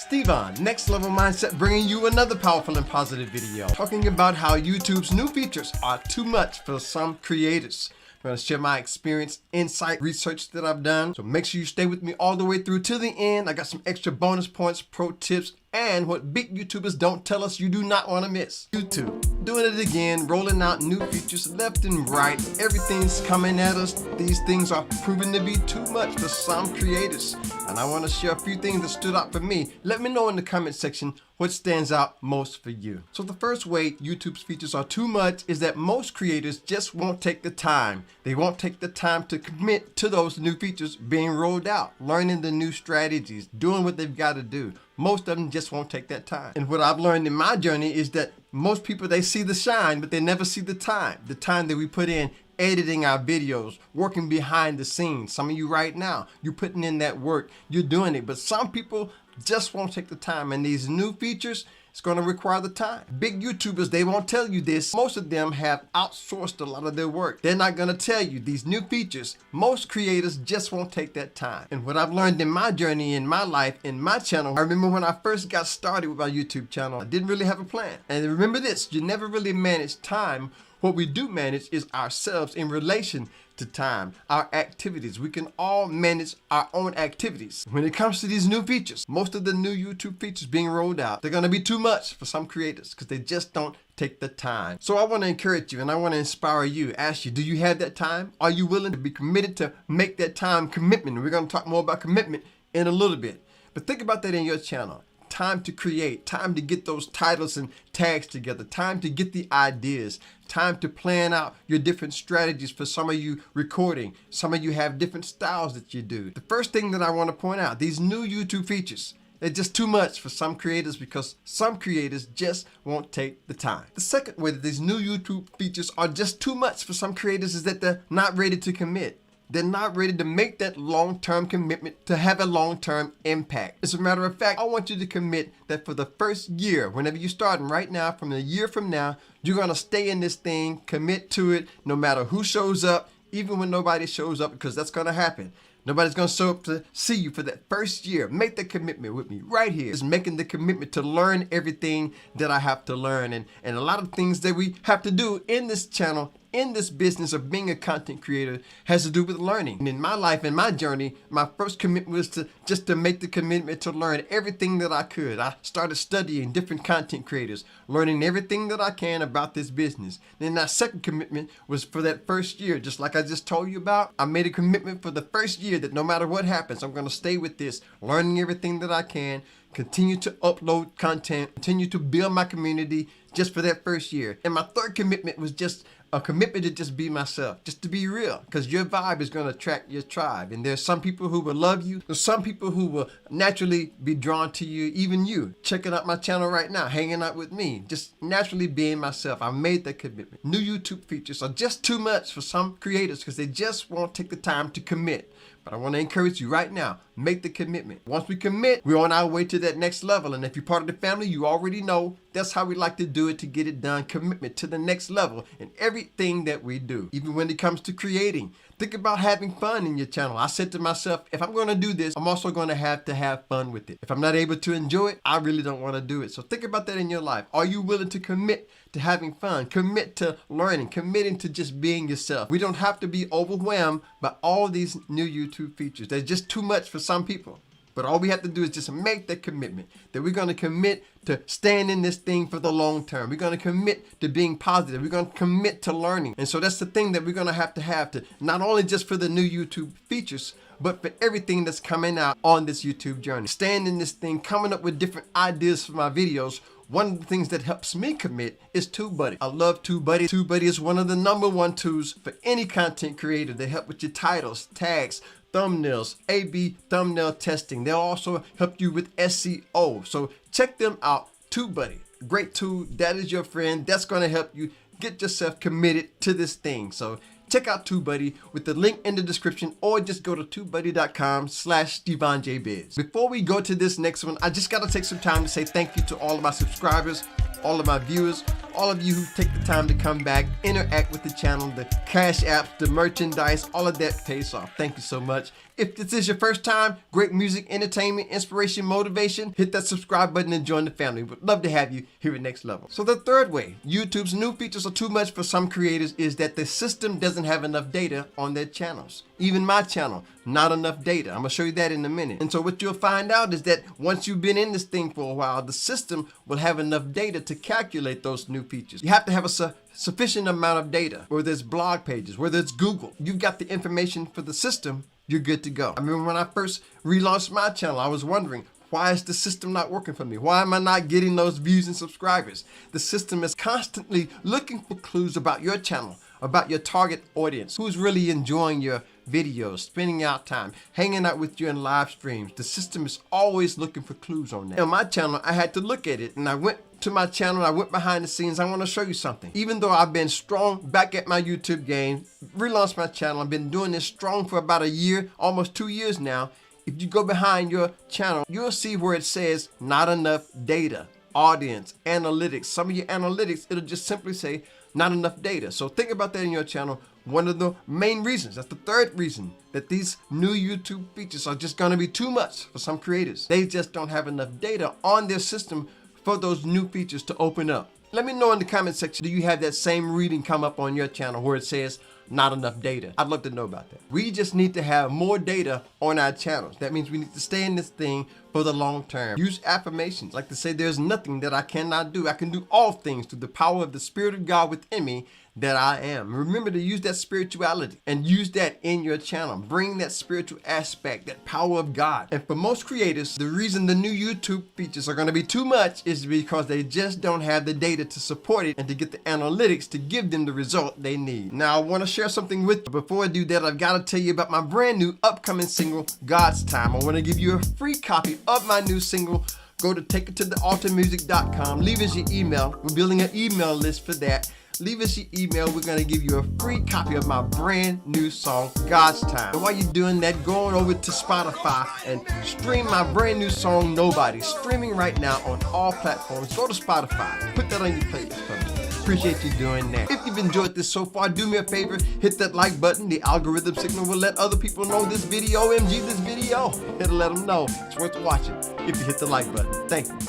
Stevon NextLevel Mindset, bringing you another powerful and positive video talking about how YouTube's new features are too much for some creators. I'm going to share my experience, insight, research that I've done. So make sure you stay with me all the way through to the end. I got some extra bonus points, pro tips, and what big YouTubers don't tell us you do not want to miss. YouTube, doing it again, rolling out new features left and right. Everything's coming at us. These things are proving to be too much for some creators. And I want to share a few things that stood out for me. Let me know in the comment section what stands out most for you. So the first way YouTube's features are too much is that most creators just won't take the time. They won't take the time to commit to those new features being rolled out, learning the new strategies, doing what they've got to do. Most of them just won't take that time. And what I've learned in my journey is that most people, they see the shine, but they never see the time that we put in editing our videos, working behind the scenes. Some of you right now, you're putting in that work, you're doing it, but some people just won't take the time. And these new features, it's going to require the time. Big YouTubers, they won't tell you this. Most of them have outsourced a lot of their work. They're not going to tell you these new features. Most creators just won't take that time. And what I've learned in my journey, in my life, in my channel, I remember when I first got started with my YouTube channel, I didn't really have a plan. And remember this, you never really manage time. What we do manage is ourselves in relation to time, our activities. We can all manage our own activities. When it comes to these new features, most of the new YouTube features being rolled out, they're going to be too much for some creators because they just don't take the time. So I want to encourage you and I want to inspire you, ask you, do you have that time? Are you willing to be committed to make that time commitment? We're going to talk more about commitment in a little bit. But think about that in your channel. Time to create, time to get those titles and tags together, time to get the ideas, time to plan out your different strategies. For some of you recording, some of you have different styles that you do. The first thing that I want to point out, these new YouTube features, they're just too much for some creators because some creators just won't take the time. The second way that these new YouTube features are just too much for some creators is that they're not ready to commit. They're not ready to make that long-term commitment to have a long-term impact. As a matter of fact, I want you to commit that for the first year, whenever you're starting right now, from a year from now, you're going to stay in this thing, commit to it, no matter who shows up, even when nobody shows up, because that's going to happen. Nobody's going to show up to see you for that first year. Make the commitment with me right here. Is making the commitment to learn everything that I have to learn. And a lot of things that we have to do in this channel, in this business of being a content creator, has to do with learning. And in my life, in my journey, my first commitment was to make the commitment to learn everything that I could. I started studying different content creators, learning everything that I can about this business. Then that second commitment was for that first year, just like I just told you about. I made a commitment for the first year that no matter what happens, I'm going to stay with this, learning everything that I can, continue to upload content, continue to build my community just for that first year. And my third commitment was just a commitment to just be myself, just to be real, because your vibe is going to attract your tribe. And there's some people who will love you. There's some people who will naturally be drawn to you, even you. Checking out my channel right now, hanging out with me, just naturally being myself. I made that commitment. New YouTube features are just too much for some creators because they just won't take the time to commit. But I want to encourage you right now, make the commitment. Once we commit, we're on our way to that next level. And if you're part of the family, you already know that's how we like to do it to get it done. Commitment to the next level in everything that we do. Even when it comes to creating, think about having fun in your channel. I said to myself, if I'm going to do this, I'm also going to have fun with it. If I'm not able to enjoy it, I really don't want to do it. So think about that in your life. Are you willing to commit to having fun? Commit to learning, committing to just being yourself. We don't have to be overwhelmed by all these new YouTube features. They're just too much for some people. But all we have to do is just make that commitment that we're going to commit to staying in this thing for the long term. We're going to commit to being positive. We're going to commit to learning. And so that's the thing that we're going to have to not only just for the new YouTube features, but for everything that's coming out on this YouTube journey. Staying in this thing, coming up with different ideas for my videos. One of the things that helps me commit is TubeBuddy. I love TubeBuddy. TubeBuddy is one of the #1 tools for any content creator. They help with your titles, tags, thumbnails, A/B thumbnail testing. They'll also help you with SEO. So check them out. TubeBuddy, great tool. That is your friend. That's going to help you get yourself committed to this thing. So check out TubeBuddy with the link in the description, or just go to tubebuddy.com/StevonJBiz. Before we go to this next one, I just got to take some time to say thank you to all of my subscribers, all of my viewers, all of you who take the time to come back, interact with the channel, the cash apps, the merchandise, all of that pays off. Thank you so much. If this is your first time, great music, entertainment, inspiration, motivation, hit that subscribe button and join the family. Would love to have you here at Next Level. So the third way YouTube's new features are too much for some creators is that the system doesn't have enough data on their channels. Even my channel, not enough data. I'm gonna show you that in a minute. And so what you'll find out is that once you've been in this thing for a while, the system will have enough data to calculate those new features. You have to have a sufficient amount of data, whether it's blog pages, whether it's Google. You've got the information for the system, you're good to go. I remember when I first relaunched my channel, I was wondering, why is the system not working for me? Why am I not getting those views and subscribers? The system is constantly looking for clues about your channel, about your target audience, who's really enjoying your videos, spending out time, hanging out with you in live streams. The system is always looking for clues on that. On my channel, I had to look at it, and I went to my channel, I went behind the scenes. I want to show you something. Even though I've been strong back at my YouTube game, relaunched my channel, I've been doing this strong for about a year, almost 2 years now. If you go behind your channel, you'll see where it says not enough data, audience, analytics. Some of your analytics, it'll just simply say not enough data. So think about that in your channel. One of the main reasons, that's the third reason, that these new YouTube features are just gonna be too much for some creators. They just don't have enough data on their system for those new features to open up. Let me know in the comment section, do you have that same reading come up on your channel where it says not enough data? I'd love to know about that. We just need to have more data on our channels. That means we need to stay in this thing for the long term. Use affirmations, like to say there's nothing that I cannot do. I can do all things through the power of the Spirit of God within me that I am. Remember to use that spirituality and use that in your channel. Bring that spiritual aspect, that power of God. And for most creators, the reason the new YouTube features are going to be too much is because they just don't have the data to support it and to get the analytics to give them the result they need. Now, I want to share something with you. Before I do that, I've got to tell you about my brand new upcoming single, God's Time. I want to give you a free copy of my new single. Go to takeittothealtarmusic.com. Leave us your email. We're building an email list for that. Leave us your email. We're going to give you a free copy of my brand new song, God's Time. And while you're doing that, go on over to Spotify and stream my brand new song, Nobody. Streaming right now on all platforms. Go to Spotify. Put that on your playlist for me. Appreciate you doing that. If you've enjoyed this so far, do me a favor. Hit that like button. The algorithm signal will let other people know this video. OMG, this video. It'll let them know it's worth watching if you hit the like button. Thank you.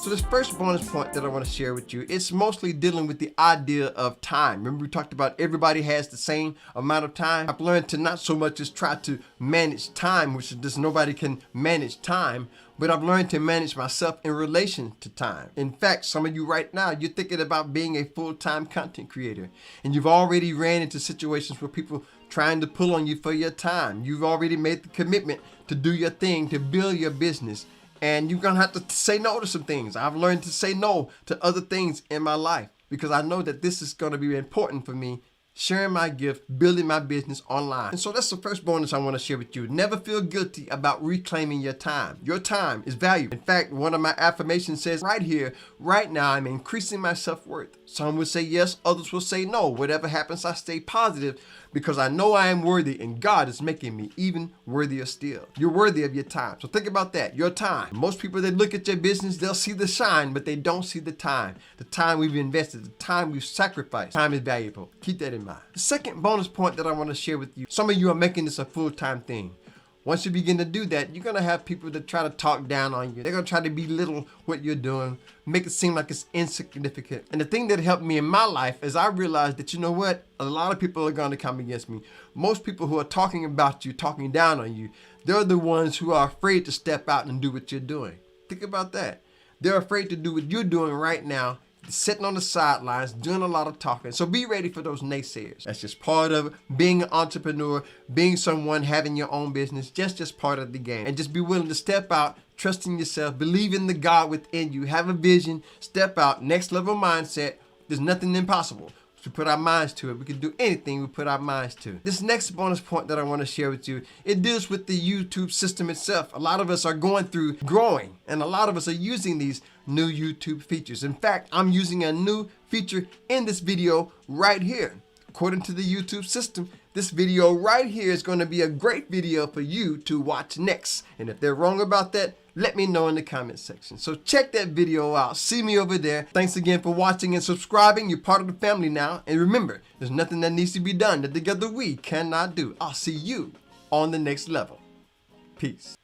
So this first bonus point that I want to share with you, it's mostly dealing with the idea of time. Remember we talked about everybody has the same amount of time? I've learned to not so much as try to manage time, which is just nobody can manage time, but I've learned to manage myself in relation to time. In fact, some of you right now, you're thinking about being a full-time content creator, and you've already ran into situations where people trying to pull on you for your time. You've already made the commitment to do your thing, to build your business. And you're gonna have to say no to some things. I've learned to say no to other things in my life because I know that this is gonna be important for me, sharing my gift, building my business online. And so that's the first bonus I wanna share with you. Never feel guilty about reclaiming your time. Your time is valuable. In fact, one of my affirmations says right here, right now, I'm increasing my self-worth. Some will say yes, others will say no. Whatever happens, I stay positive because I know I am worthy and God is making me even worthier still. You're worthy of your time. So think about that, your time. Most people that look at your business, they'll see the shine, but they don't see the time. The time we've invested, the time we've sacrificed. Time is valuable. Keep that in mind. The second bonus point that I want to share with you, some of you are making this a full-time thing. Once you begin to do that, you're going to have people that try to talk down on you. They're going to try to belittle what you're doing, make it seem like it's insignificant. And the thing that helped me in my life is I realized that, you know what? A lot of people are going to come against me. Most people who are talking about you, talking down on you, they're the ones who are afraid to step out and do what you're doing. Think about that. They're afraid to do what you're doing right now, sitting on the sidelines, doing a lot of talking. So be ready for those naysayers. That's just part of being an entrepreneur, being someone having your own business, just part of the game. And just be willing to step out, trust in yourself, believe in the God within you, have a vision, step out, next level mindset. There's nothing impossible. We put our minds to it. We can do anything we put our minds to. This next bonus point that I want to share with you, it deals with the YouTube system itself. A lot of us are going through growing, and a lot of us are using these new YouTube features. In fact, I'm using a new feature in this video right here. According to the YouTube system, this video right here is going to be a great video for you to watch next. And if they're wrong about that, let me know in the comment section. So check that video out. See me over there. Thanks again for watching and subscribing. You're part of the family now. And remember, there's nothing that needs to be done that together we cannot do. I'll see you on the next level. Peace.